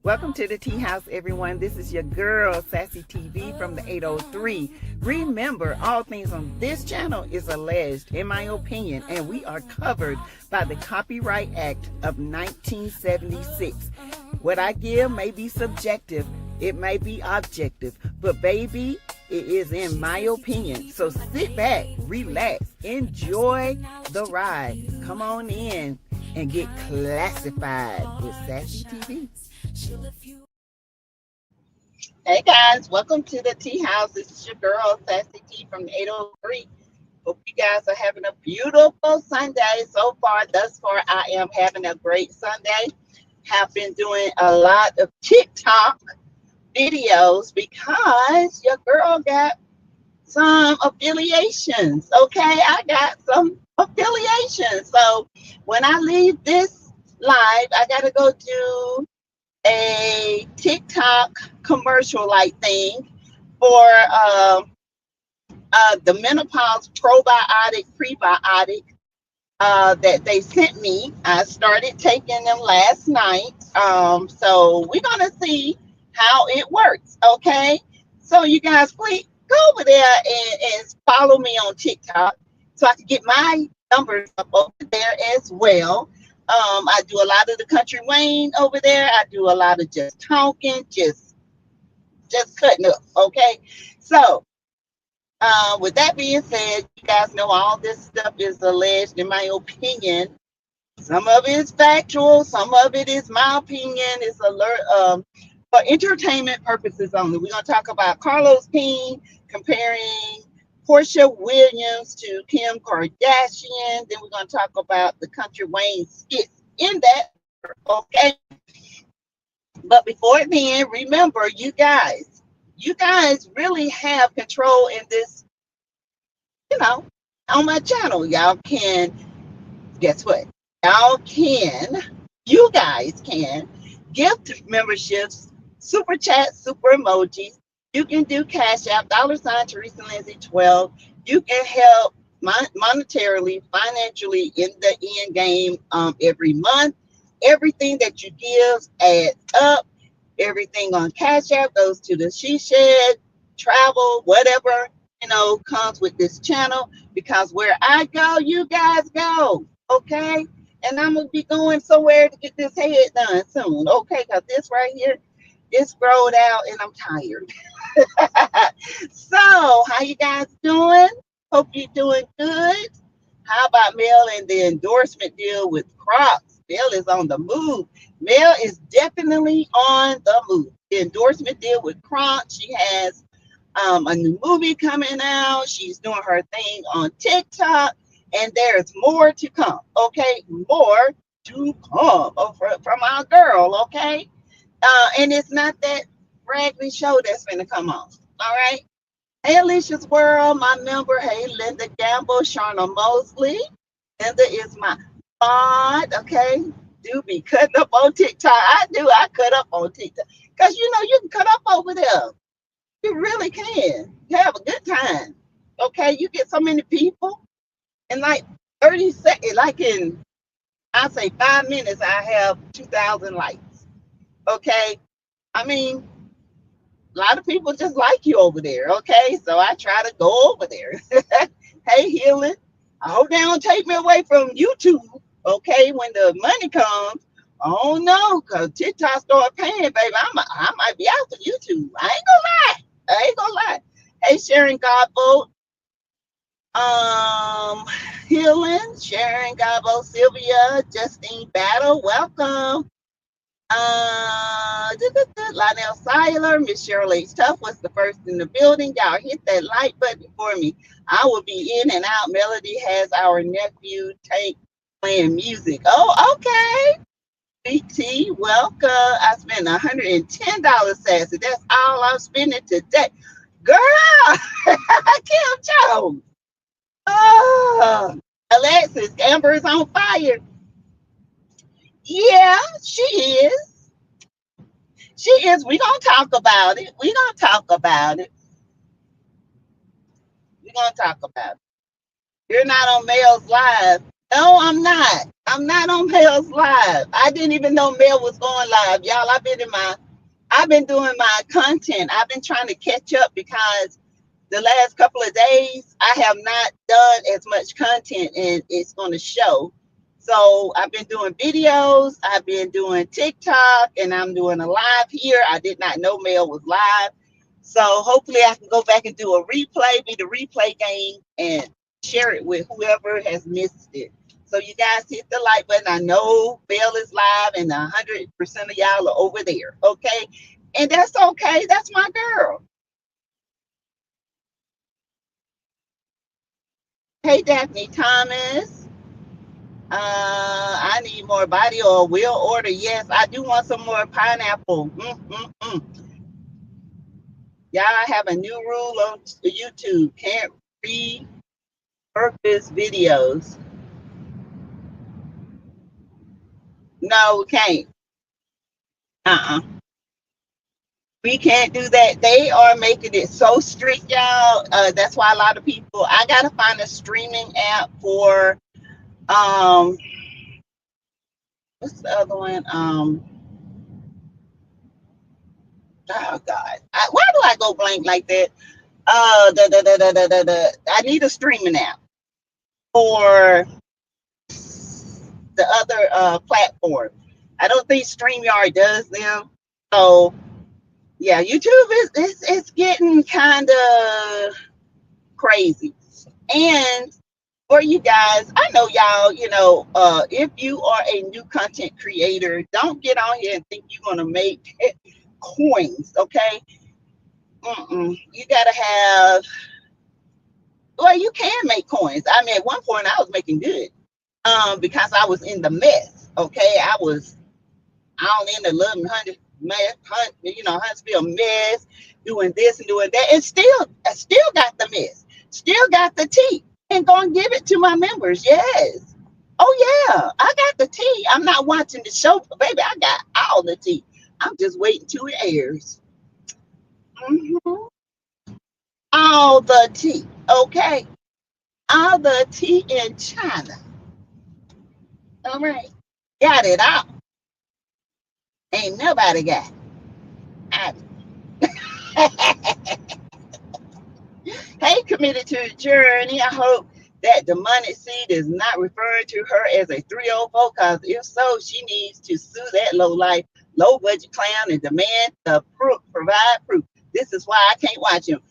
Welcome to the Tea House, everyone. This is your girl, SASSYTEA-V from the 803. Remember, all things on this channel is alleged, in my opinion, and we are covered by the Copyright Act of 1976. What I give may be subjective, it may be objective, but baby, it is in my opinion. So sit back, relax, enjoy the ride. Come on in and get classified with SASSYTEA-V. Hey guys, welcome to the Tea House. This is your girl, Sassy T from the 803. Hope you guys are having a beautiful Sunday. So far, thus far, I am having a great Sunday. Have been doing a lot of TikTok videos because your girl got some affiliations. Okay, I got some affiliations. So when I leave this live, I got to go do a TikTok commercial like thing for the menopause probiotic prebiotic that they sent me. I started taking them last night. So we're gonna see how it works. Okay, so you guys please go over there and follow me on TikTok so I can get my numbers up over there as well. I do a lot of the country Wayne over there. I do a lot of just talking, just cutting up. Okay, so with that being said, you guys know all this stuff is alleged, in my opinion. Some of it is factual, some of it is my opinion. It's alert for entertainment purposes only. We're gonna talk about Carlos King comparing Porsha Williams to Kim Kardashian. Then we're going to talk about the Country Wayne skits in that. Okay. But before then, remember, you guys really have control in this, on my channel. Y'all can, guess what? You guys can gift memberships, super chat, super emojis. You can do Cash App, $ Teresa Lindsay 12. You can help monetarily, financially in the end game every month. Everything that you give adds up. Everything on Cash App goes to the She Shed, travel, whatever, comes with this channel. Because where I go, you guys go. Okay? And I'm going to be going somewhere to get this head done soon. Okay? Because this right here, it's growed out and I'm tired. So, how you guys doing? Hope you're doing good. How about Mel and the endorsement deal with Crocs? Mel is on the move. Mel is definitely on the move. The endorsement deal with Crocs. She has a new movie coming out. She's doing her thing on TikTok. And there's more to come. Okay? More to come from our girl. Okay? And it's not that raggedy show that's going to come on. All right. Hey, Alicia's World, my member. Hey, Linda Gamble, Shauna Mosley. Linda is my mod. Okay. Do be cutting up on TikTok. I do. I cut up on TikTok. Because, you can cut up over there. You really can. You have a good time. Okay. You get so many people. In like 30 seconds, like in, I say 5 minutes, I have 2,000 likes. Okay. I mean, a lot of people just like you over there, okay? So I try to go over there. Hey, Healing, I hope they don't take me away from YouTube, okay? When the money comes, oh no, because TikTok start paying, baby. I might be out of YouTube. I ain't gonna lie. Hey, Sharon Godbolt, Healing, Sharon Godbolt, Sylvia, Justine Battle, welcome. Lionel Seiler, Miss Shirley H. Tuff was the first in the building. Y'all hit that like button for me. I will be in and out. Melody has our nephew Tank playing music. Oh, okay. BT, welcome. I spent $110, Sassy. That's all I'm spending today. Girl, Kim Jones. Oh, Alexis, Amber is on fire. Yeah, she is. She is. We're going to talk about it. We're going to talk about it. We're going to talk about it. You're not on Mel's Live. No, I'm not. I'm not on Mel's live. I didn't even know Mel was going live. Y'all, I've been doing my content. I've been trying to catch up because the last couple of days I have not done as much content and it's going to show. So I've been doing videos, I've been doing TikTok, and I'm doing a live here. I did not know Mel was live. So hopefully I can go back and do a replay, be the replay game, and share it with whoever has missed it. So you guys hit the like button. I know Mel is live and 100% of y'all are over there. Okay. And that's okay. That's my girl. Hey, Daphne Thomas. I need more body oil. Will order. Yes, I do want some more pineapple. Y'all, I have a new rule on YouTube. Can't repurpose videos. No, we can't. Uh-uh. We can't do that. They are making it so strict, y'all. That's why a lot of people, I gotta find a streaming app for what's the other one? Oh God. Why do I go blank like that? I need a streaming app for the other platform. I don't think StreamYard does them. So yeah, YouTube is it's getting kind of crazy. And for you guys, I know y'all, if you are a new content creator, don't get on here and think you're gonna make coins, okay? You gotta have, well, you can make coins. I mean, at one point I was making good, because I was in the mess, okay? I was out in the 1100 mess, Huntsville mess, doing this and doing that, and I still got the mess, still got the tea, and gonna give it to my members. Yes. Oh yeah, I got the tea. I'm not watching the show, baby. I got all the tea. I'm just waiting till it airs. Mhm. All the tea, okay? All the tea in China. All right, got it all. Ain't nobody got it. Hey, committed to the journey. I hope that demonic seed is not referring to her as a 304, because if so, she needs to sue that low life, low budget clown and demand the proof, provide proof. This is why I can't watch him.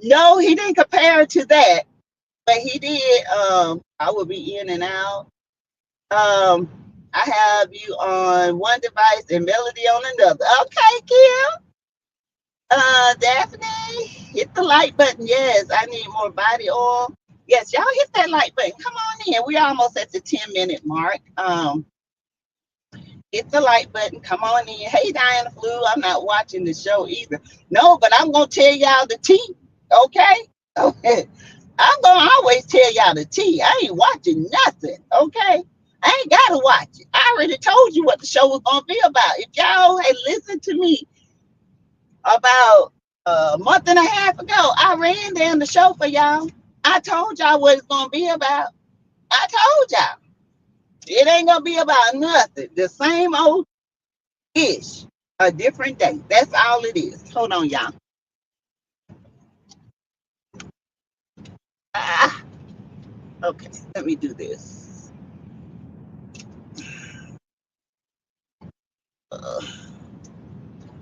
No, he didn't compare to that, but he did. I will be in and out. Um, I have you on one device and Melody on another. Okay, Kim. Daphne, hit the like button. Yes, I need more body oil. Yes, y'all hit that like button. Come on in. We're almost at the 10-minute mark. Hit the like button. Come on in. Hey, Diana Flu. I'm not watching the show either. No, but I'm gonna tell y'all the tea. Okay? Okay. I'm gonna always tell y'all the tea. I ain't watching nothing. Okay? I ain't gotta watch it. I already told you what the show was gonna be about. If y'all had listened to me about a month and a half ago, I ran down the show for y'all. I told y'all what it's gonna be about. I told y'all it ain't gonna be about nothing. The same old ish, a different day. That's all it is. Hold on, y'all. Ah, okay, let me do this.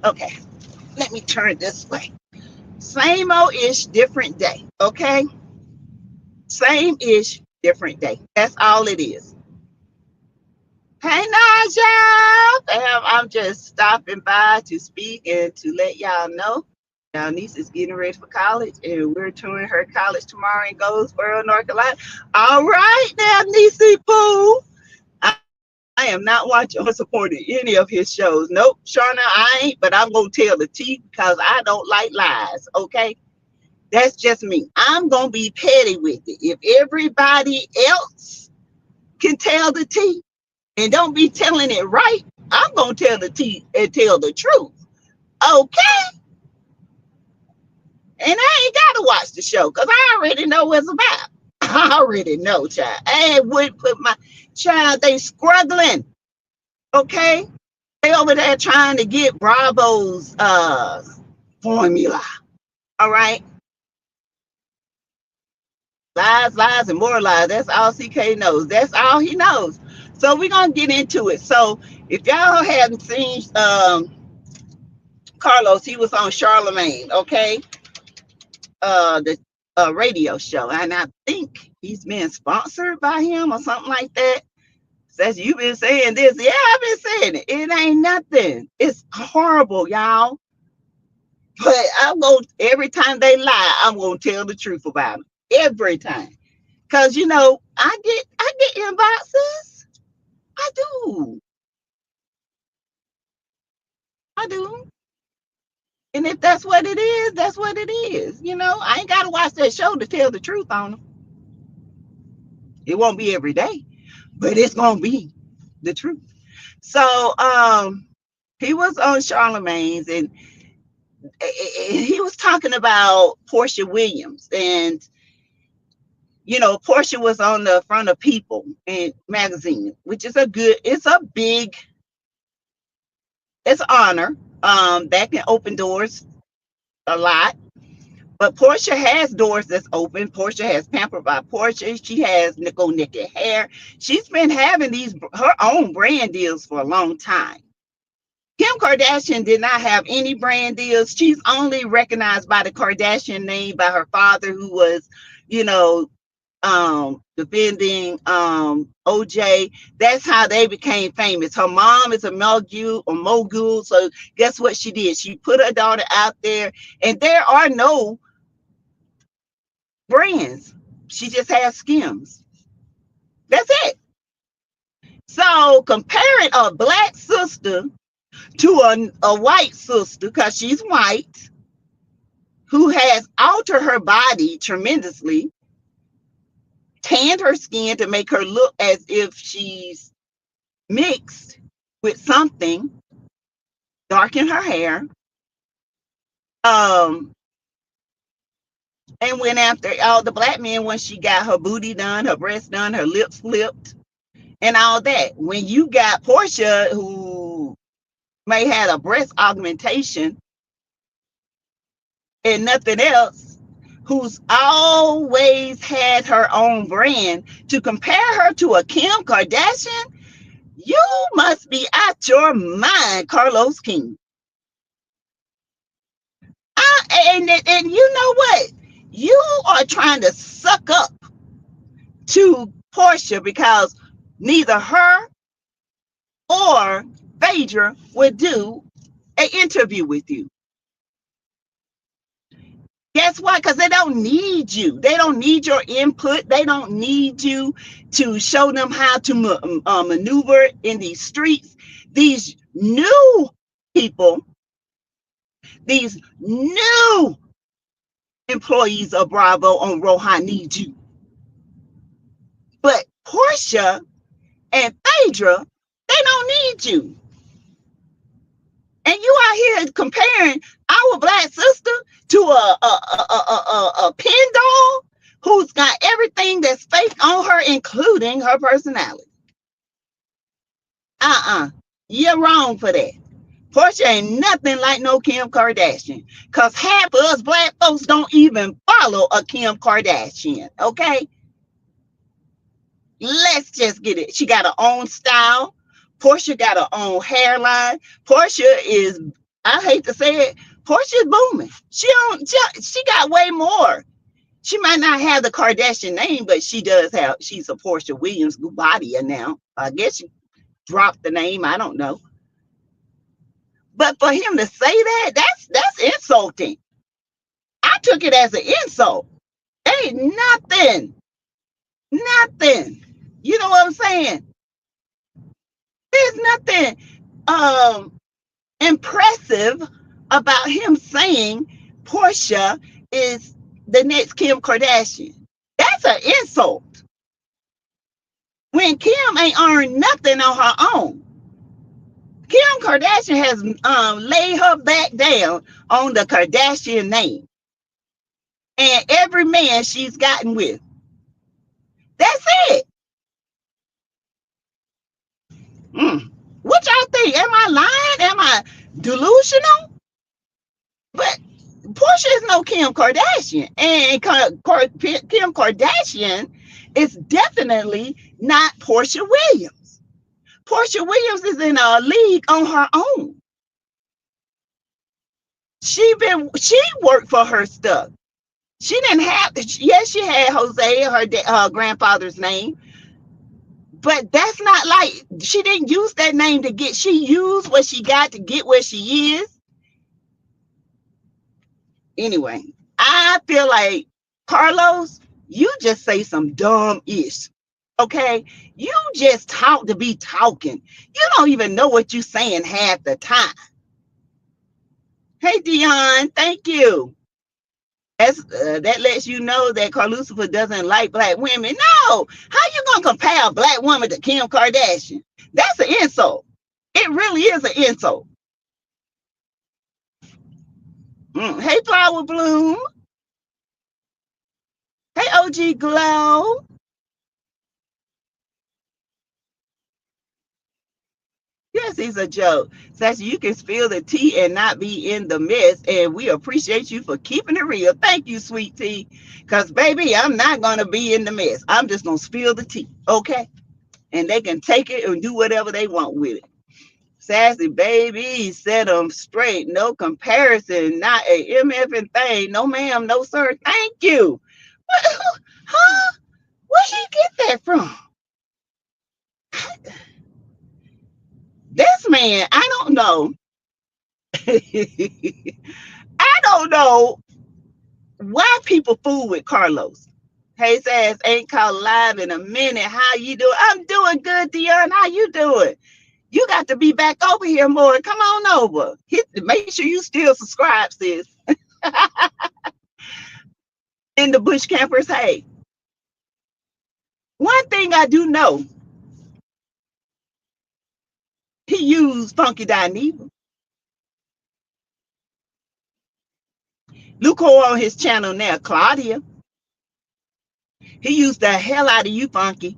Okay, let me turn this way. Same old ish, different day. Okay, same ish, different day. That's all it is. Hey, Naja. I'm just stopping by to speak and to let y'all know y'all niece is getting ready for college, and we're touring her college tomorrow in Goldsboro, North Carolina. All right, now, Niecy Pooh. I am not watching or supporting any of his shows. Nope, Shauna, I ain't, but I'm going to tell the tea because I don't like lies, okay? That's just me. I'm going to be petty with it. If everybody else can tell the tea, and don't be telling it right, I'm gonna tell the tea and tell the truth. Okay? And I ain't gotta watch the show because I already know what it's about. I already know, child. I would put my child, they struggling. Okay? They over there trying to get Bravo's formula. All right. Lies, lies, and more lies. That's all CK knows. That's all he knows. So we're gonna get into it. So if y'all hadn't seen Carlos, he was on Charlemagne, okay? The radio show. And I think he's been sponsored by him or something like that. Says you've been saying this. Yeah, I've been saying it. It ain't nothing. It's horrible, y'all. But I'm going every time they lie, I'm gonna tell the truth about it. Every time. Cause I get inboxes. I do. I do. And if that's what it is, that's what it is. I ain't gotta watch that show to tell the truth on them. It won't be every day, but it's gonna be the truth. So he was on Charlemagne's, and he was talking about Porsha Williams, and Porsha was on the front of People and magazine, which is it's a big, it's an honor. That can open doors a lot. But Porsha has doors that's open. Porsha has Pampered by Porsha. She has Nicole Naked Hair. She's been having her own brand deals for a long time. Kim Kardashian did not have any brand deals. She's only recognized by the Kardashian name by her father, who was, defending OJ. That's how they became famous. Her mom is a mogul. So guess what she did? She put her daughter out there, and there are no brands. She just has Skims. That's it. So comparing a black sister to a white sister, because she's white, who has altered her body tremendously, tanned her skin to make her look as if she's mixed with something, darkened her hair, and went after all the black men when she got her booty done, her breasts done, her lips flipped, and all that. When you got Porsha, who may have a breast augmentation and nothing else, who's always had her own brand, to compare her to a Kim Kardashian, you must be out your mind, Carlos King. And you know what? You are trying to suck up to Porsha because neither her or Phaedra would do an interview with you. Guess what? Because they don't need you. They don't need your input. They don't need you to show them how to maneuver in these streets. These new people, these new employees of Bravo on Rohan need you. But Porsha and Phaedra, they don't need you. And you out here comparing our black sister to a pin doll who's got everything that's fake on her, including her personality. You're wrong for that. Porsha ain't nothing like no Kim Kardashian, because half of us black folks don't even follow a Kim Kardashian, okay? Let's just get it. She got her own style. Porsha got her own hairline. Porsha is, I hate to say it, Porsha is booming. She got way more. She might not have the Kardashian name, but she's a Porsha Williams body now. I guess she dropped the name. I don't know. But for him to say that's insulting. I took it as an insult. Ain't nothing. You know what I'm saying? There's nothing impressive about him saying Porsha is the next Kim Kardashian. That's an insult. When Kim ain't earned nothing on her own. Kim Kardashian has laid her back down on the Kardashian name. And every man she's gotten with. That's it. Mm. What y'all think? Am I lying? Am I delusional? But Porsha is no Kim Kardashian, and Kim Kardashian is definitely not Porsha Williams. Porsha Williams is in a league on her own. She worked for her stuff. She didn't have. Yes, she had Jose, her grandfather's name, but that's not like she didn't use that name to get. She used what she got to get where she is. Anyway, I feel like Carlos, you just say some dumb ish. Okay, you just talk to be talking. You don't even know what you're saying half the time. Hey, Dion, thank you. That lets you know that Carlucifer doesn't like black women. No, how you gonna compare a black woman to Kim Kardashian? That's an insult. It really is an insult. Hey, Flower Bloom. Hey, OG Glow. Yes, he's a joke. Sassy, you can spill the tea and not be in the mess. And we appreciate you for keeping it real. Thank you, sweet tea. Because, baby, I'm not going to be in the mess. I'm just going to spill the tea. Okay? And they can take it and do whatever they want with it. Sassy, baby, set them straight. No comparison. Not a MF thing. No, ma'am. No, sir. Thank you. What, huh? Where'd he get that from? This man, I don't know. I don't know why people fool with Carlos. Hey, says ain't called live in a minute. How you doing? I'm doing good, Dion. How you doing? You got to be back over here more. Come on over. Make sure you still subscribe, sis. In the Bush Campers, hey. One thing I do know, he used Funky Dineva. Look who on his channel now, Claudia. He used the hell out of you, Funky.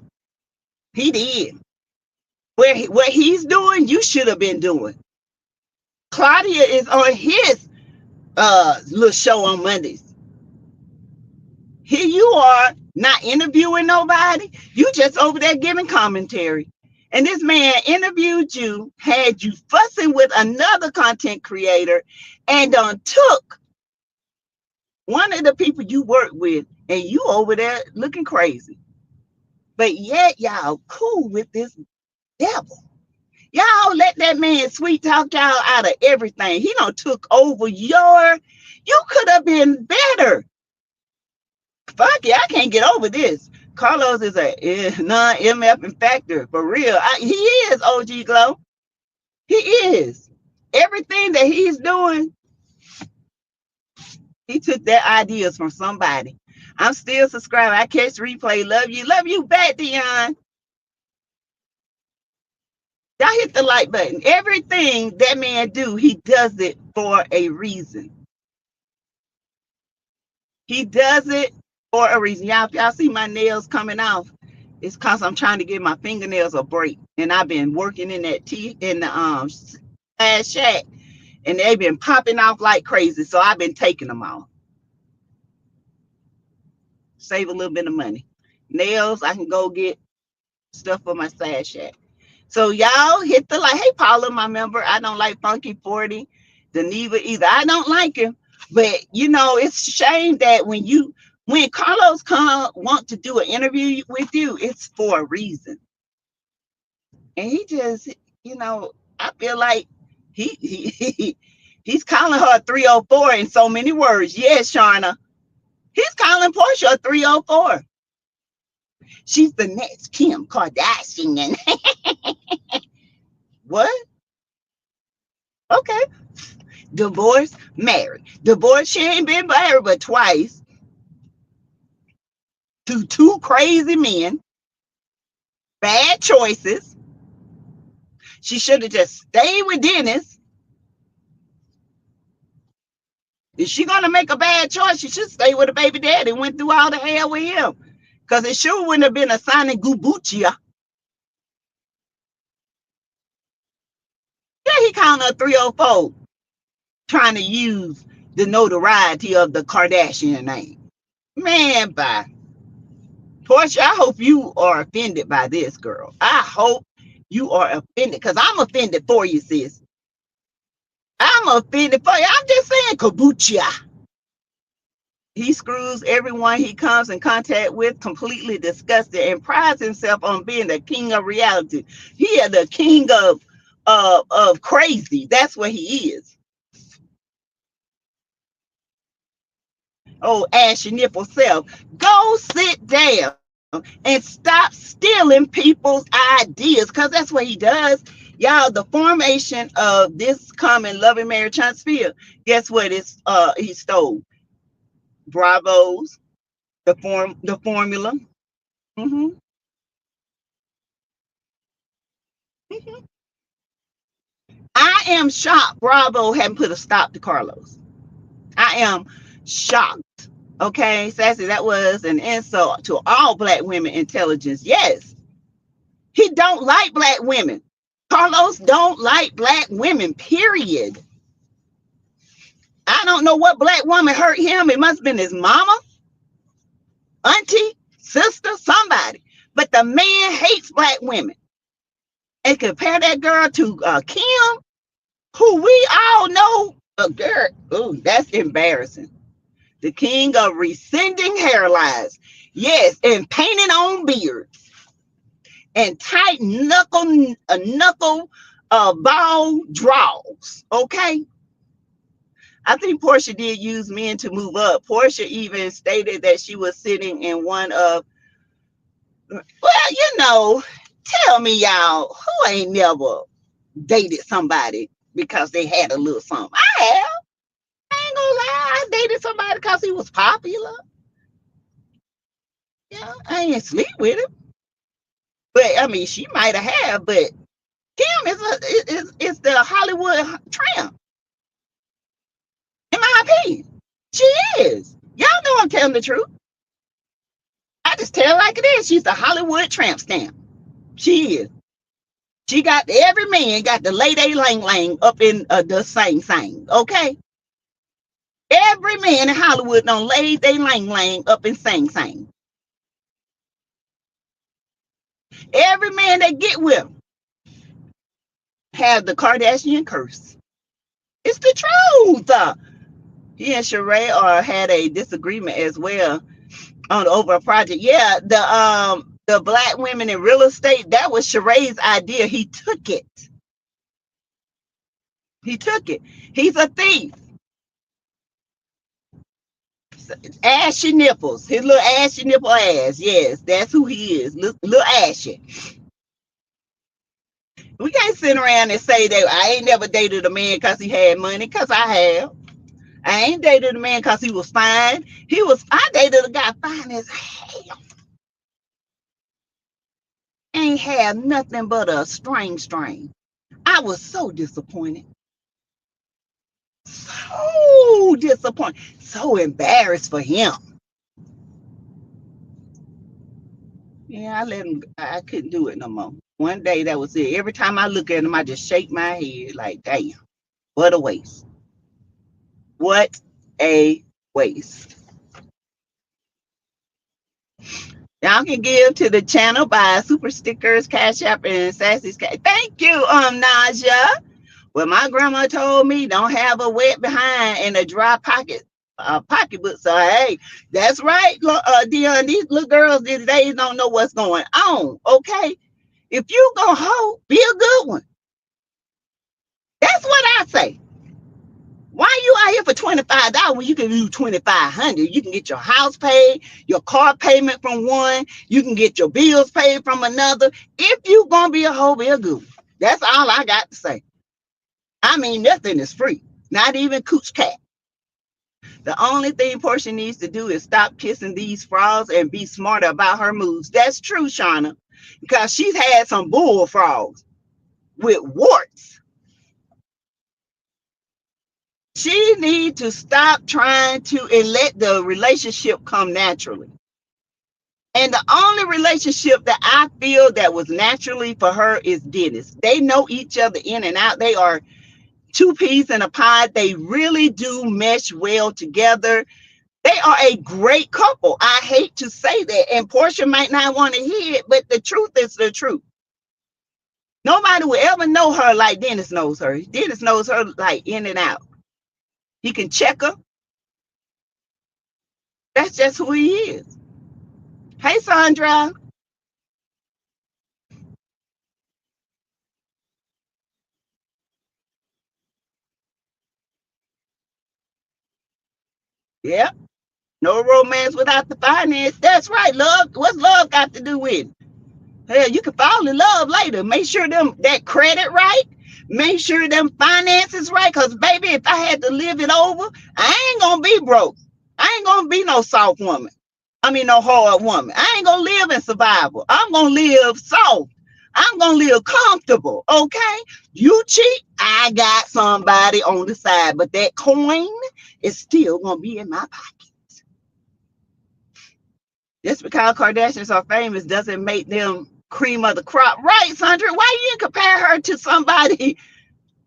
He did. What he's doing, you should have been doing. Claudia is on his little show on Mondays. Here you are, not interviewing nobody. You just over there giving commentary. And this man interviewed you, had you fussing with another content creator, and took one of the people you work with, and you over there looking crazy. But yet y'all cool with this devil. Y'all let that man sweet talk y'all out of everything. He done took over you could have been better. Fuck it, I can't get over this. Carlos is a non-MF factor. For real. He is OG Glow. He is. Everything that he's doing, he took their ideas from somebody. I'm still subscribing. I catch replay. Love you. Love you back, Dion. Y'all hit the like button. Everything that man do, he does it for a reason. He does it for a reason. Y'all see my nails coming off. It's because I'm trying to give my fingernails a break. And I've been working in that in the ass shack. And they've been popping off like crazy. So I've been taking them off. Save a little bit of money. Nails, I can go get stuff for my side shack. So y'all hit the like. Hey, Paula, my member. I don't like Funky 40, Dineva either. I don't like him. But it's a shame that when Carlos want to do an interview with you, it's for a reason. And he just, I feel like he's calling her a 304 in so many words. Yes, Sharna. He's calling Porsha a 304. She's the next Kim Kardashian. What? Okay. Divorced, married. Divorced, she ain't been married but twice. To two crazy men. Bad choices. She should have just stayed with Dennis. If she gonna make a bad choice, she should stay with a baby daddy and went through all the hell with him. Because it sure wouldn't have been a Sonic Gubuchia. Yeah, he counted a 304 trying to use the notoriety of the Kardashian name. Man, bye. Porsha, I hope you are offended by this, girl. I hope you are offended because I'm offended for you, sis. I'm offended for you. I'm just saying, Kabucha. He screws everyone he comes in contact with, completely disgusted, and prides himself on being the king of reality. He is the king of crazy. That's what he is. Oh, ashy nipple self. Go sit down and stop stealing people's ideas, because that's what he does. Y'all, the formation of this common loving marriage transfer, guess what? It's he stole Bravo's, the formula. Mm-hmm. Mm-hmm. I am shocked Bravo hadn't put a stop to Carlos. I am shocked. Okay, Sassy, that was an insult to all black women intelligence. Yes, he don't like black women. Carlos don't like black women, period. I don't know what black woman hurt him. It must have been his mama, auntie, sister, somebody. But the man hates black women. And compare that girl to Kim, who we all know, girl, ooh, that's embarrassing. The king of rescinding hairlines. Yes, and painting on beards. And tight knuckle ball draws. Okay. I think Porsha did use men to move up. Porsha even stated that she was sitting in one of, well, tell me y'all, who ain't never dated somebody because they had a little something? I have. I ain't gonna lie. I dated somebody because he was popular. Yeah, I ain't sleep with him. But I mean, she might have, but Kim is the Hollywood tramp, in my opinion. She is. Y'all know I'm telling the truth. I just tell like it is. She's the Hollywood tramp stamp. She is. She got every man got the lady lang lang up in the same. Okay. Every man in Hollywood don't lay they lang lang up in same. Every man they get with have the Kardashian curse. It's the truth. He and Sheree had a disagreement as well on over a project. Yeah, the black women in real estate, that was Sheree's idea. He took it. He took it. He's a thief. Ashy nipples. His little ashy nipple ass. Yes, that's who he is. Little ashy. We can't sit around and say that I ain't never dated a man because he had money, because I have. I ain't dated a man because he was fine. I dated a guy fine as hell. Ain't had nothing but a string. I was so disappointed. So disappointed. So embarrassed for him. Yeah, I let him. I couldn't do it no more. One day, that was it. Every time I look at him, I just shake my head like, damn, what a waste. What a waste. Y'all can give to the channel by super stickers, cash app, and Sassy's cash. Thank you, Naja. Well, my grandma told me don't have a wet behind and a dry pocketbook. So hey, that's right, Dion. These little girls these days don't know what's going on. Okay, if you gonna hold, be a good one. That's what I say. Why you out here for $25 when you can do 2,500? You can get your house paid, your car payment from one. You can get your bills paid from another. If you gonna be a hoe, be a good one. That's all I got to say. I mean, nothing is free. Not even Cooch Cat. The only thing Porsha needs to do is stop kissing these frogs and be smarter about her moves. That's true, Shauna, because she's had some bull frogs with warts. She needs to stop trying to and let the relationship come naturally. And the only relationship that I feel that was naturally for her is Dennis. They know each other in and out. They are two peas in a pod. They really do mesh well together. They are a great couple. I hate to say that. And Porsha might not want to hear it, but the truth is the truth. Nobody will ever know her like Dennis knows her. Dennis knows her like in and out. He can check her. That's just who he is. Hey, Sandra. Yeah. No romance without the finance. That's right, love. What's love got to do with it? Hell, you can fall in love later. Make sure them that credit right. Make sure them finances right. Cause baby, if I had to live it over, I ain't gonna be broke. I ain't gonna be no soft woman. I mean no hard woman. I ain't gonna live in survival. I'm gonna live soft. I'm gonna live comfortable. Okay. You cheat, I got somebody on the side, but that coin is still gonna be in my pocket. Just because Kardashians are famous doesn't make them cream of the crop. Right, Sandra? Why you compare her to somebody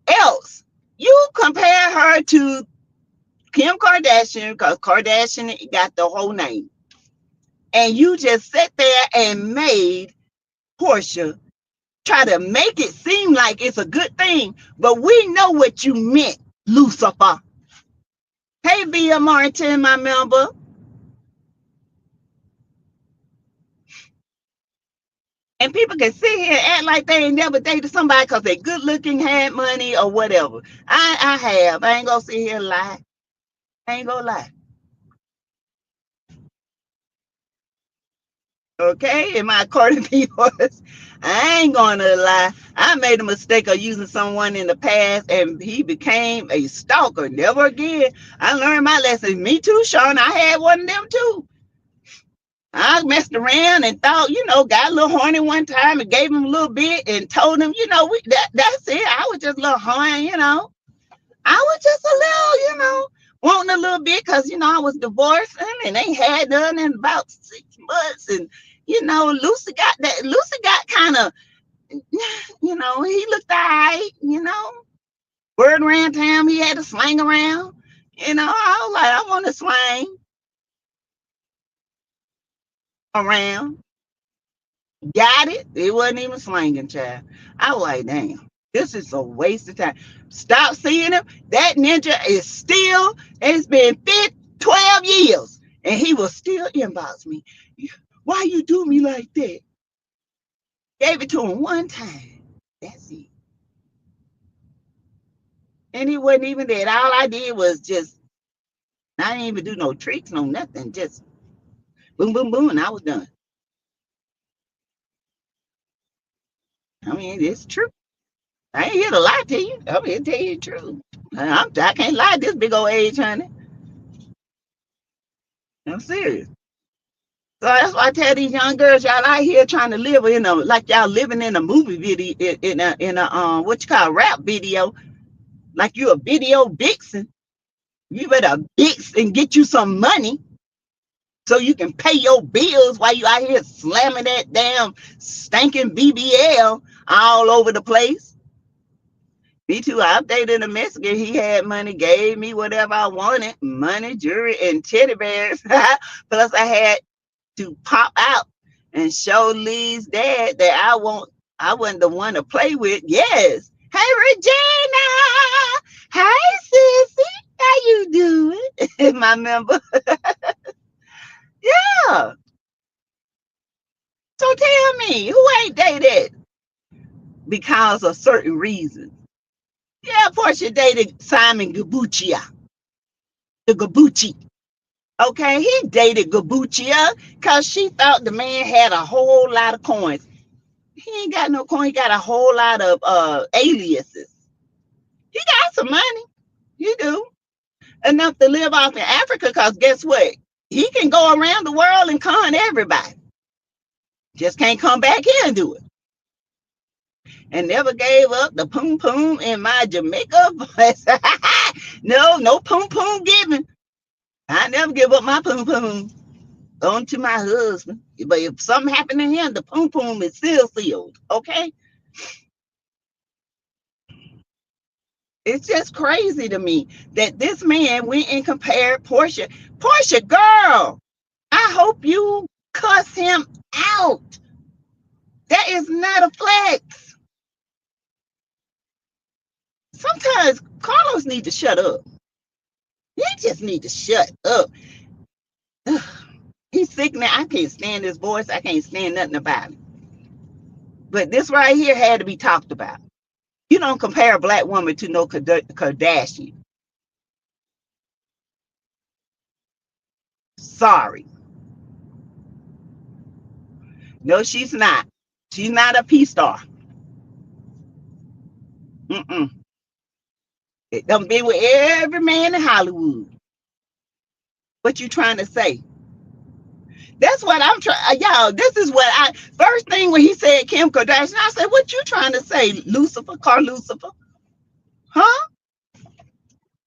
else? You compare her to Kim Kardashian because Kardashian got the whole name. And you just sat there and made Porsha try to make it seem like it's a good thing, but we know what you meant, Lucifer. Hey, Via Martin, my member. And people can sit here and act like they ain't never dated somebody because they good looking, had money, or whatever. I have. I ain't gonna sit here and lie. I ain't gonna lie. Okay? In my Cardi B voice, I ain't gonna lie. I made a mistake of using someone in the past and he became a stalker. Never again. I learned my lesson. Me too, Sean. I had one of them too. I messed around and thought, got a little horny one time and gave him a little bit and told him, that's it. I was just a little horny. I was just a little, wanting a little bit because, I was divorcing and they had done in about 6 months. And, Lucy got that. Lucy got kind of, he looked all right. Word around town, he had to slang around. I was like, I want to slang around. Got it. It wasn't even slanging, child. I was like, damn, this is a waste of time. Stop seeing him. That ninja is still, it's been 12 years, and he will still inbox me. Why you do me like that? Gave it to him one time. That's it. And he wasn't even that. All I did was just, I didn't even do no tricks, no nothing. Just boom, boom, boom, and I was done. I mean, it's true. I ain't here to lie to you. I'm here to tell you the truth. I can't lie at this big old age, honey. I'm serious. So that's why I tell these young girls, y'all out here trying to live like y'all living in a movie video, in a what you call rap video, like you a video vixen. You better vix and get you some money so you can pay your bills while you out here slamming that damn stinking BBL all over the place. Me too. I dated a Mexican. He had money, gave me whatever I wanted, money, jewelry, and teddy bears. Plus, I had to pop out and show Lee's dad that I wasn't the one to play with. Yes. Hey, Regina. Hey, sissy. How you doing? My member. Yeah. So tell me, who ain't dated because of certain reasons? Yeah, Portia dated Simon Gabuchia, the Gabucci. Okay, he dated Gabuchia because she thought the man had a whole lot of coins. He ain't got no coin. He got a whole lot of aliases. He got some money. You do. Enough to live off in Africa because guess what? He can go around the world and con everybody. Just can't come back here and do it. And never gave up the poom poom in my Jamaica voice. No poom poom giving. I never give up my poom poom. on to my husband. But if something happened to him, the poom poom is still sealed. Okay. It's just crazy to me that this man went and compared Porsha. Porsha, girl, I hope you cuss him out. That is not a flex. Sometimes Carlos need to shut up. He just need to shut up. He's sick now. I can't stand his voice. I can't stand nothing about it. But this right here had to be talked about. You don't compare a black woman to no Kardashian. Sorry. No, she's not. She's not a P-star. Mm-mm. It done been with every man in Hollywood. What you trying to say? That's what I'm trying. Y'all, this is what I first thing when he said Kim Kardashian, I said, "What you trying to say, Lucifer? Car Lucifer? Huh?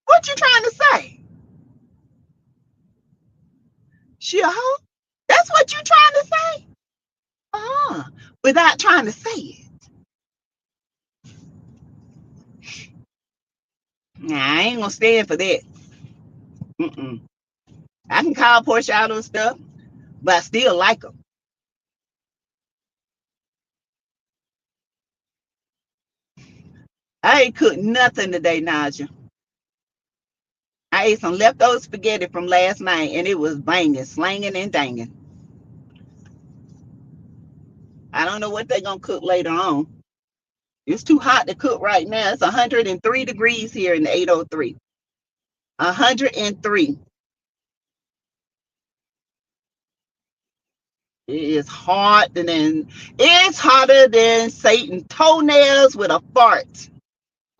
What you trying to say? She a hoe? That's what you trying to say? Uh-huh. Without trying to say it. Nah, I ain't gonna stand for that. Mm-mm. I can call Porsche out on stuff, but I still like her. I ain't cooked nothing today, Naja. I ate some leftover spaghetti from last night, and it was banging, slanging, and danging. I don't know what they're gonna cook later on. It's too hot to cook right now. It's 103 degrees here in the 803. 103. It is it's hotter than Satan toenails with a fart.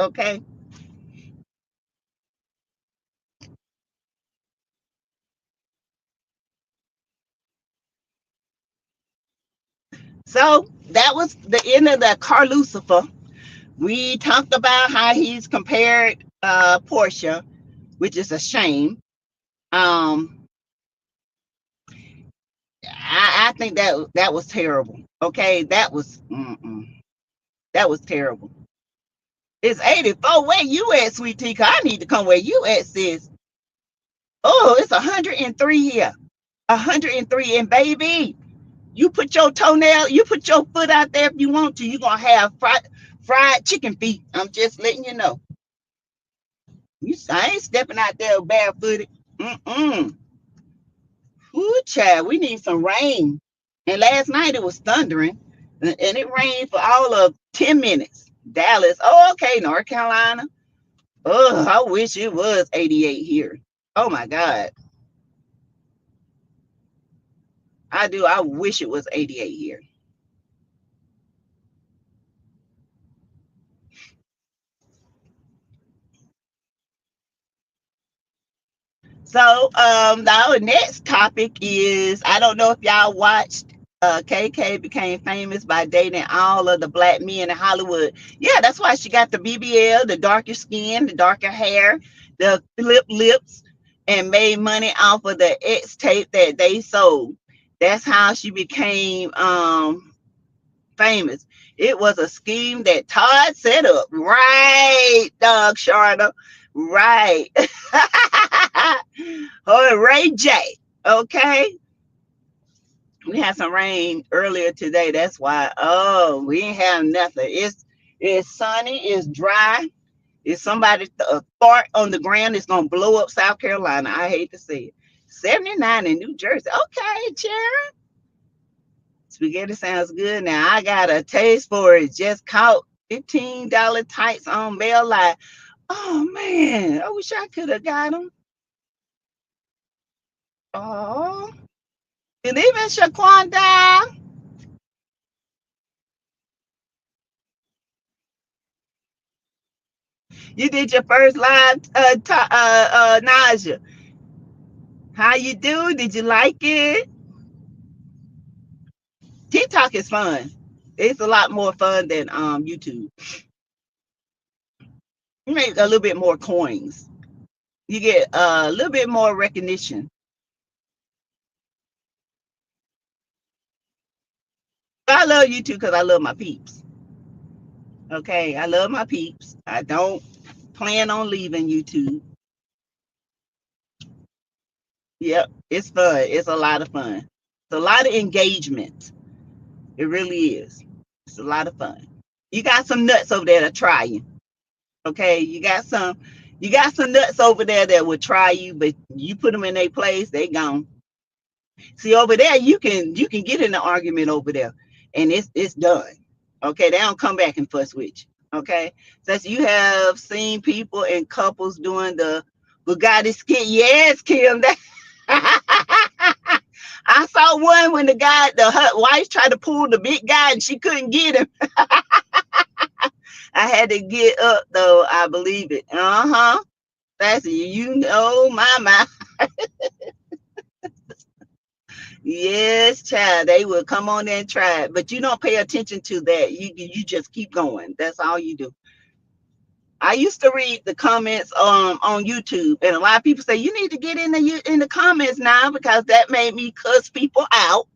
Okay. So that was the end of the Car Lucifer. We talked about how he's compared Porsha, which is a shame. Um, I think that was terrible. Okay, that was terrible. It's 84. Where you at, sweet tea? I need to come where you at, sis. Oh, it's 103 here. 103. And baby, you put your foot out there if you want to. You're gonna have fried chicken feet. I'm just letting you know. I ain't stepping out there barefooted. Mm-mm. Ooh, child, we need some rain. And last night it was thundering, and it rained for all of 10 minutes. Dallas, oh, okay, North Carolina. Oh, I wish it was 88 here. Oh my God. I do. I wish it was 88 here. So our next topic is I don't know if y'all watched KK became famous by dating all of the black men in Hollywood. Yeah, that's why she got the BBL, the darker skin, the darker hair, the flip lips, and made money off of the X tape that they sold. That's how she became famous. It was a scheme that Todd set up. Right, Dog Sharda. Right. Oh, Ray J. Okay. We had some rain earlier today. That's why. Oh, we ain't have nothing. It's sunny. It's dry. If somebody fart on the ground, it's gonna blow up South Carolina. I hate to say it. 79 in New Jersey. Okay, Sharon. Spaghetti sounds good. Now I got a taste for it. Just caught $15 tights on Bell Live. Oh man, I wish I could have got them. Oh, and even Shaquanda. You did your first live, Naja. How you do? Did you like it? TikTok is fun. It's a lot more fun than YouTube. You make a little bit more coins. You get a little bit more recognition. I love YouTube because I love my peeps. Okay, I love my peeps. I don't plan on leaving YouTube. Yep, it's fun. It's a lot of fun. It's a lot of engagement. It really is. It's a lot of fun. You got some nuts over there to try you. Okay, you got some nuts over there that would try you, but you put them in their place, they gone. See, over there, you can get in an argument over there, and it's done. Okay, they don't come back and fuss with you. Okay, since you have seen people and couples doing the Bugatti skit, yes, Kim. That I saw one when her wife tried to pull the big guy and she couldn't get him. I had to get up though. I believe it. That's my. Yes, child. They will come on there and try it, but you don't pay attention to that. You just keep going. That's all you do. I used to read the comments on YouTube, and a lot of people say you need to get in the comments now because that made me cuss people out.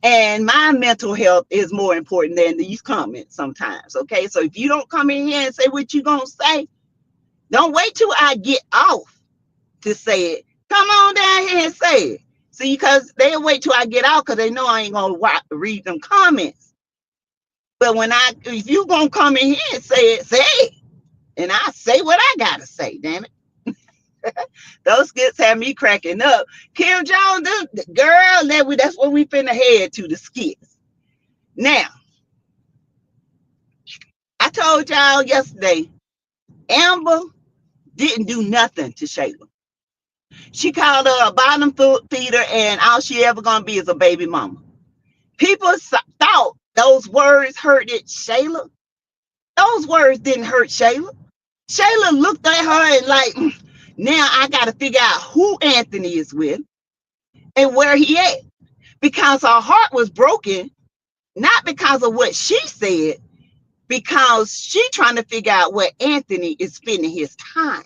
And my mental health is more important than these comments sometimes. Okay, so if you don't come in here and say what you're gonna say, don't wait till I get off to say it. Come on down here and say it. See, because they'll wait till I get out because they know I ain't gonna read them comments. But if you gonna come in here and say it, and I say what I gotta say. Damn it, those skits have me cracking up. Kim Jones, girl, that's what we finna head to, the skits. Now, I told y'all yesterday, Amber didn't do nothing to Shayla. She called her a bottom feeder, and all she ever gonna be is a baby mama. People thought those words hurted Shayla. Those words didn't hurt Shayla. Shayla looked at her and like, now I gotta figure out who Anthony is with and where he at. Because her heart was broken, not because of what she said, because she trying to figure out where Anthony is spending his time.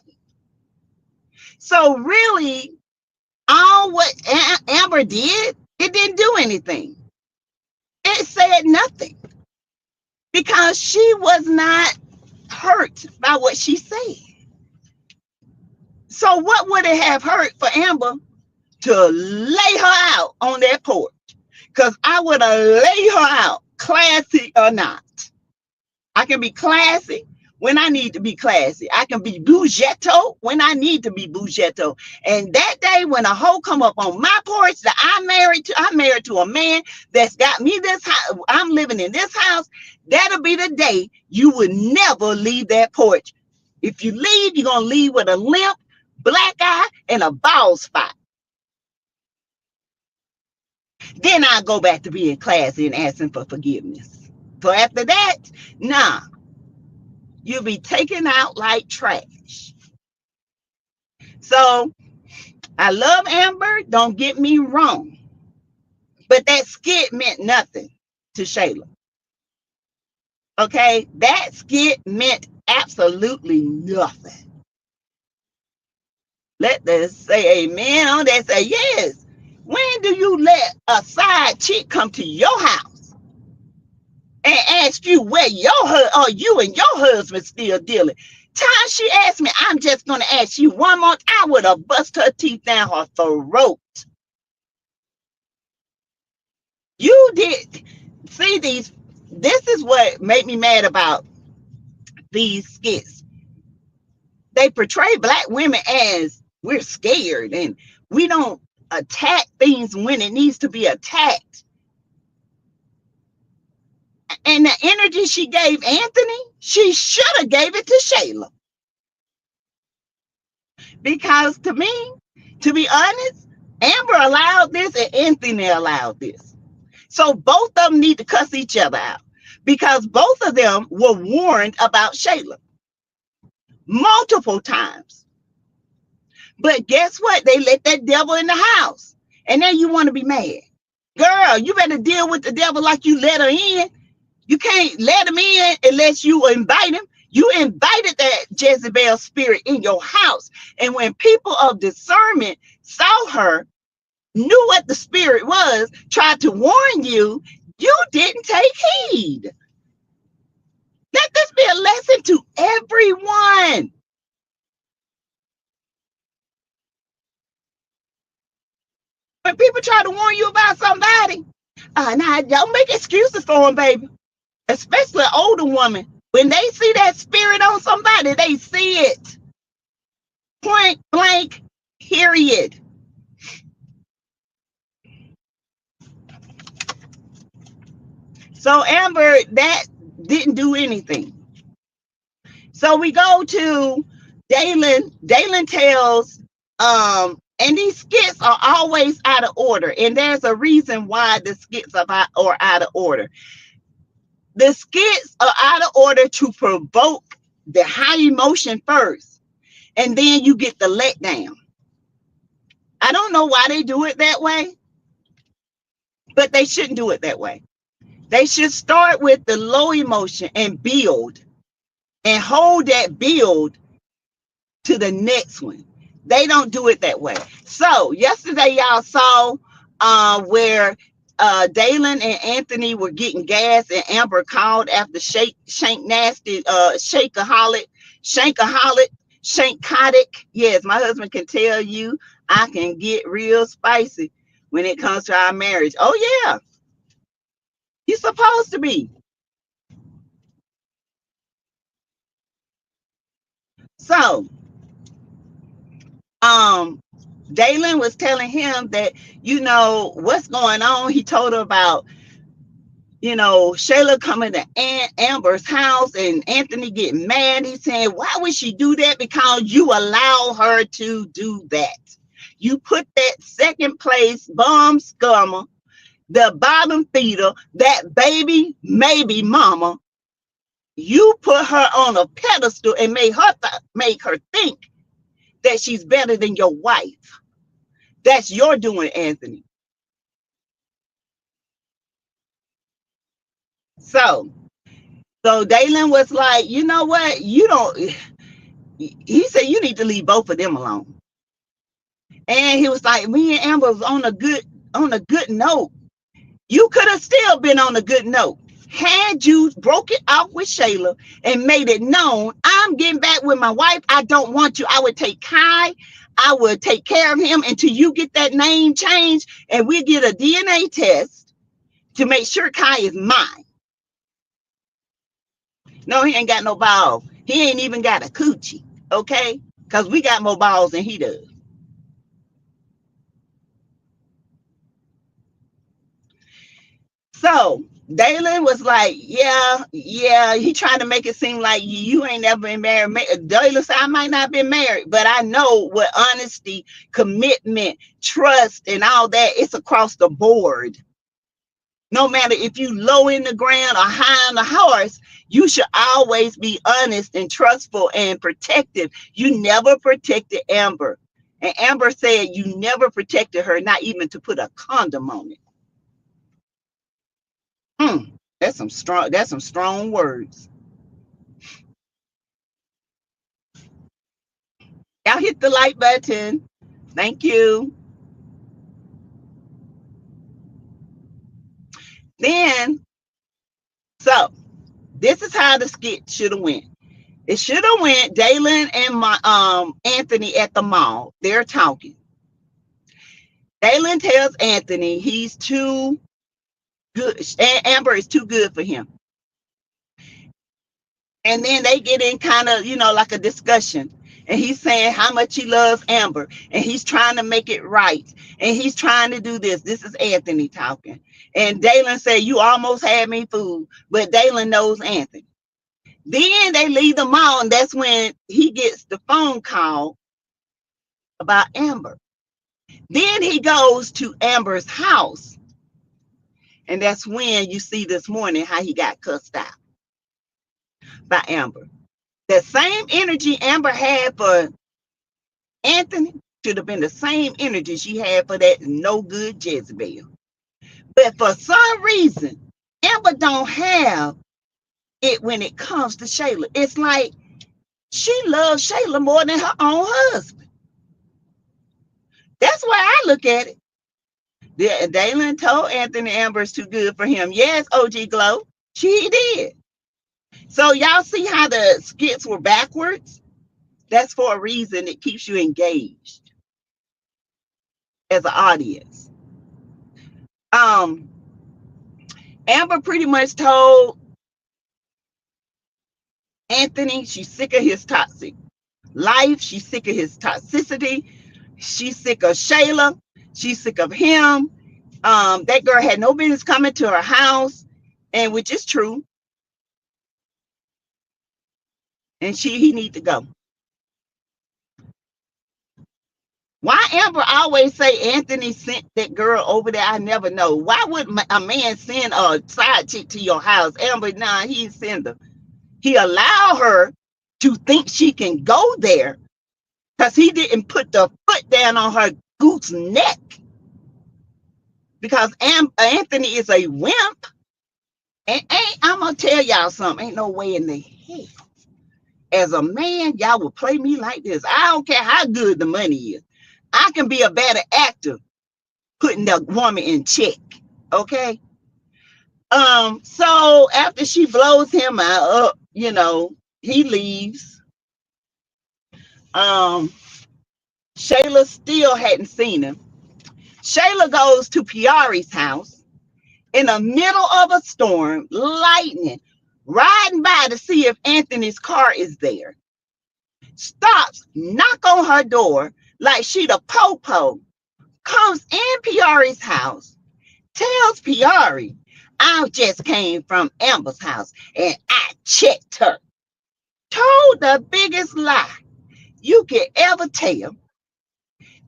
So really, all what Amber did, it didn't do anything. It said nothing because she was not hurt by what she said. So what would it have hurt for Amber to lay her out on that porch? Because I would have laid her out, classy or not. I can be classy when I need to be classy. I can be bougetto when I need to be bougetto. And that day when a hoe come up on my porch that I'm married to a man that's got me this house, I'm living in this house, that'll be the day you would never leave that porch. If you leave, you're going to leave with a limp, black eye, and a bald spot. Then I'll go back to being classy and asking for forgiveness. So after that, nah, you'll be taken out like trash. So I love Amber, don't get me wrong, but that skit meant nothing to Shayla. Okay, that skit meant absolutely nothing. Let us say amen on that. Say yes. When do you let a side chick come to your house and ask you where you and your husband still dealing? Time she asked me, I'm just gonna ask you one more. I would have bust her teeth down her throat. You did see these. This is what made me mad about these skits. They portray Black women as we're scared and we don't attack things when it needs to be attacked. And the energy she gave Anthony, she should have gave it to Shayla. Because to me, to be honest, Amber allowed this and Anthony allowed this. So both of them need to cuss each other out because both of them were warned about Shayla multiple times. But guess what? They let that devil in the house. And now you want to be mad. Girl, you better deal with the devil like you let her in. You can't let him in unless you invite him. You invited that Jezebel spirit in your house. And when people of discernment saw her, knew what the spirit was, tried to warn you, You didn't take heed. Let this be a lesson to everyone. When people try to warn you about somebody, now don't make excuses for them, baby. Especially an older woman. When they see that spirit on somebody, they see it. Point blank, period. So Amber, that didn't do anything. So we go to Dalen. Dalen tells, and these skits are always out of order, and there's a reason why the skits are out of order. The skits are out of order to provoke the high emotion first, and then you get the letdown. I don't know why they do it that way, but they shouldn't do it that way. They should start with the low emotion and build and hold that build to the next one. They don't do it that way. So yesterday y'all saw where Dalen and Anthony were getting gas, and Amber called after Shank Nasty, Shakeaholic. Yes, my husband can tell you I can get real spicy when it comes to our marriage. Oh yeah, you're supposed to be. So Dalen was telling him that, what's going on. He told her about, Shayla coming to Amber's house and Anthony getting mad. He's saying, why would she do that? Because you allow her to do that. You put that second place bum scummer, the bottom feeder, that baby, maybe mama, you put her on a pedestal and make her think that she's better than your wife. That's your doing, Anthony. So Dalen was like, you know what? You don't. He said you need to leave both of them alone. And he was like, me and Amber was on a good note. You could have still been on a good note had you broke it off with Shayla and made it known, I'm getting back with my wife. I don't want you. I would take Kai. I would take care of him until you get that name changed, and we get a DNA test to make sure Kai is mine. No, he ain't got no balls. He ain't even got a coochie, okay? Because we got more balls than he does. So Dalen was like, yeah. He trying to make it seem like you ain't never been married. Dalen said, I might not been married, but I know what honesty, commitment, trust, and all that, it's across the board. No matter if you low in the ground or high on the horse, you should always be honest and trustful and protective. You never protected Amber. And Amber said you never protected her, not even to put a condom on it. That's some strong words. Y'all hit the like button. Thank you. Then, so this is how the skit should have went. It should have went Dalen and Anthony at the mall. They're talking. Dalen tells Anthony he's too good. Amber is too good for him. And then they get in kind of, like a discussion. And he's saying how much he loves Amber. And he's trying to make it right. And he's trying to do this. This is Anthony talking. And Dalen said, you almost had me fooled. But Dalen knows Anthony. Then they leave the mall. And that's when he gets the phone call about Amber. Then he goes to Amber's house. And that's when you see this morning how he got cussed out by Amber. The same energy Amber had for Anthony should have been the same energy she had for that no good Jezebel. But for some reason, Amber don't have it when it comes to Shayla. It's like she loves Shayla more than her own husband. That's why I look at it. Dalen told Anthony Amber's too good for him. Yes, OG Glow, she did. So y'all see how the skits were backwards? That's for a reason. It keeps you engaged as an audience. Um, Amber pretty much told Anthony she's sick of his toxic life. She's sick of his toxicity. She's sick of Shayla. She's sick of him. That girl had no business coming to her house, and which is true. And he need to go. Why Amber always say Anthony sent that girl over there? I never know. Why would a man send a side chick to your house? Amber, nah, he didn't send her. He allowed her to think she can go there because he didn't put the foot down on her goose neck. Because Anthony is a wimp. And I'm going to tell y'all something. Ain't no way in the hell. As a man, y'all will play me like this. I don't care how good the money is. I can be a better actor putting the woman in check. Okay? So after she blows him out, he leaves. Shayla still hadn't seen him. Shayla goes to Piari's house in the middle of a storm, lightning, riding by to see if Anthony's car is there. Stops, knock on her door like she the po-po, comes in Piari's house, tells Piari, I just came from Amber's house and I checked her. Told the biggest lie you could ever tell.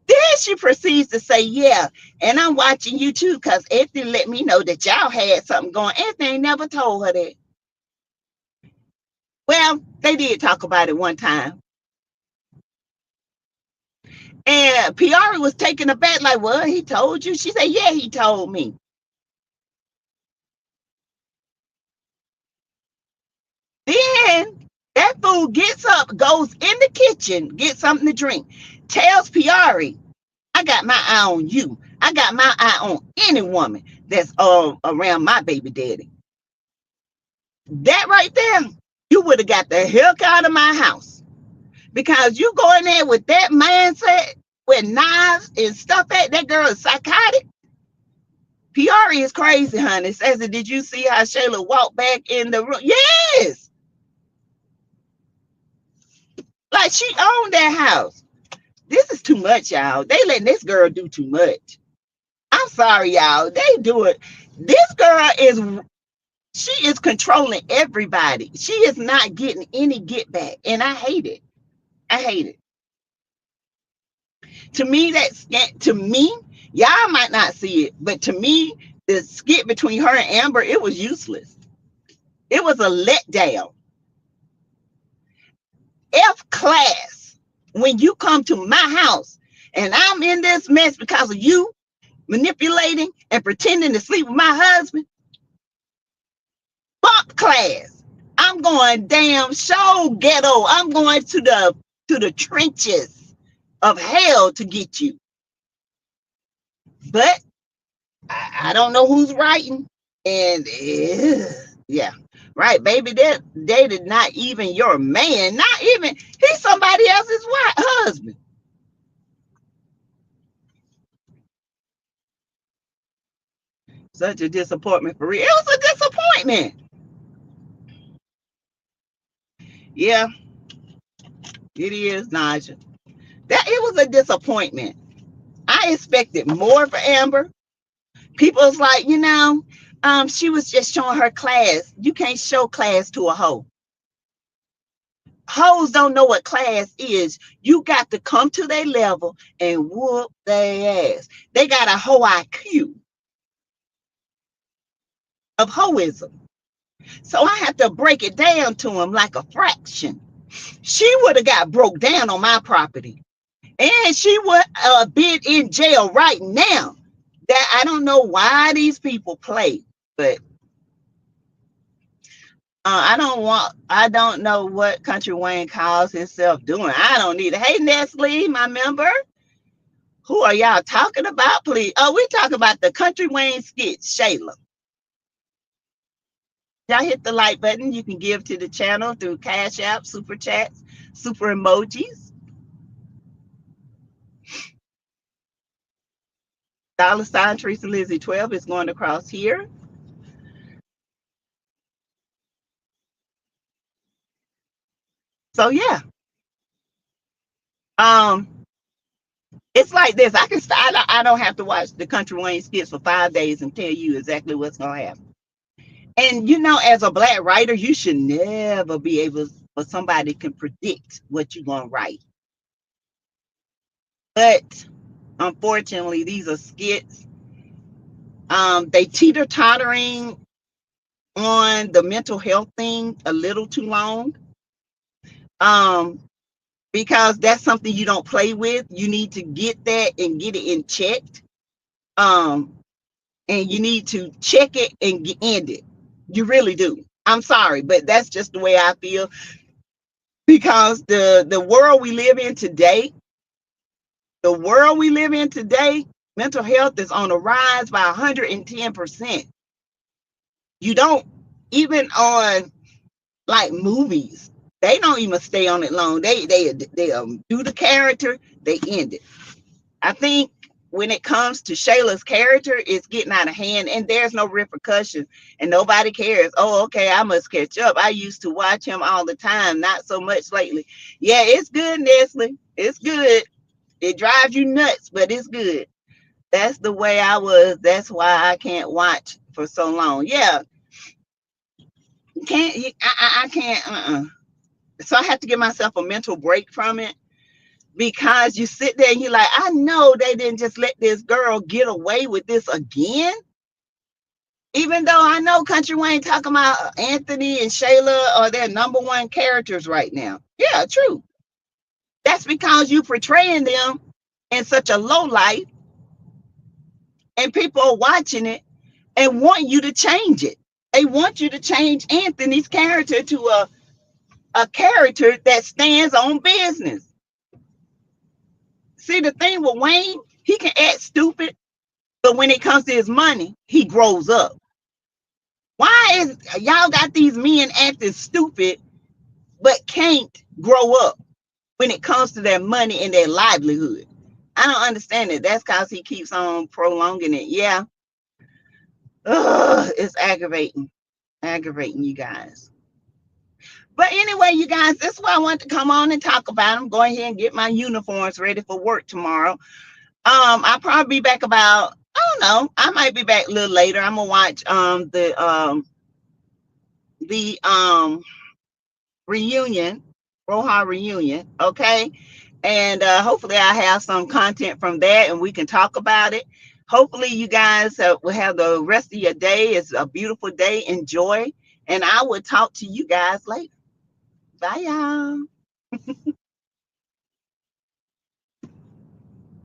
Then she proceeds to say, yeah, and I'm watching you too because Anthony let me know that y'all had something going. Anthony never told her that. Well, they did talk about it one time. And Piari was taken aback like, well, he told you? She said, yeah, he told me. Then that fool gets up, goes in the kitchen, gets something to drink, tells Piari, I got my eye on you. I got my eye on any woman that's around my baby daddy. That right there, you would have got the heck out of my house. Because you go in there with that mindset, with knives and stuff that girl is psychotic. Piari is crazy, honey. Says, did you see how Shayla walked back in the room? Yes. Like she owned that house. This is too much, y'all. They letting this girl do too much. I'm sorry, y'all. They do it. This girl she is controlling everybody. She is not getting any get back. And I hate it. I hate it. To me, y'all might not see it, but to me, the skit between her and Amber, it was useless. It was a letdown. F class, when you come to my house and I'm in this mess because of you manipulating and pretending to sleep with my husband, bump class. I'm going damn show ghetto. I'm going to the trenches of hell to get you. But I don't know who's writing. And yeah, right, baby. They did not even your man. Not even, he's somebody else's husband. Such a disappointment for real. It was a disappointment. Yeah, it is, Naja. That it was a disappointment. I expected more for Amber. People's like, she was just showing her class. You can't show class to a hoe. Hoes don't know what class is. You got to come to their level and whoop their ass. They got a hoe IQ of hoism. So I have to break it down to them like a fraction. She would have got broke down on my property. And she would be in jail right now. That I don't know why these people play, but I don't know what Country Wayne calls himself doing. I don't need it. Hey, Nestle, my member. Who are y'all talking about, please? Oh, we talk about the Country Wayne skits, Shayla. Y'all hit the like button. You can give to the channel through Cash App, Super Chats, Super Emojis. $ Teresa Lizzie 12 is going across here. So yeah. Um, it's like this. I can start. I don't have to watch the Country Wayne skits for 5 days and tell you exactly what's gonna happen. And you know, as a black writer, you should never be able for somebody can predict what you're gonna write. But unfortunately, these are skits. They teeter tottering on the mental health thing a little too long. Um, because that's something you don't play with. You need to get that and get it in checked. Um, and you need to check it and end it. You really do. I'm sorry, but that's just the way I feel because the world we live in today, the world we live in today, mental health is on a rise by 110%. You don't even on like movies. They don't even stay on it long. They do the character, they end it. I think when it comes to Shayla's character, it's getting out of hand and there's no repercussions and nobody cares. Oh, okay, I must catch up. I used to watch him all the time, not so much lately. Yeah, it's good, Nestle. It's good. It drives you nuts, but it's good. That's the way I was. That's why I can't watch for so long. Yeah, can't I can't. So I have to give myself a mental break from it because you sit there and you're like, I know they didn't just let this girl get away with this again. Even though I know Country Wayne talking about Anthony and Shayla are their number one characters right now. Yeah, true. That's because you portraying them in such a low light and people are watching it and want you to change it. They want you to change Anthony's character to a character that stands on business. See, the thing with Wayne, he can act stupid, but when it comes to his money, he grows up. Why is y'all got these men acting stupid but can't grow up when it comes to their money and their livelihood? I don't understand it. That's because he keeps on prolonging it. Yeah. Ugh, it's aggravating you guys. But anyway, you guys, this is what I want to come on and talk about. I'm going ahead and get my uniforms ready for work tomorrow. I'll probably be back about, I don't know, I might be back a little later. I'm gonna watch the reunion, Roha reunion, okay? And hopefully I have some content from that and we can talk about it. Hopefully you guys will have the rest of your day. It's a beautiful day. Enjoy. And I will talk to you guys later. Bye, y'all.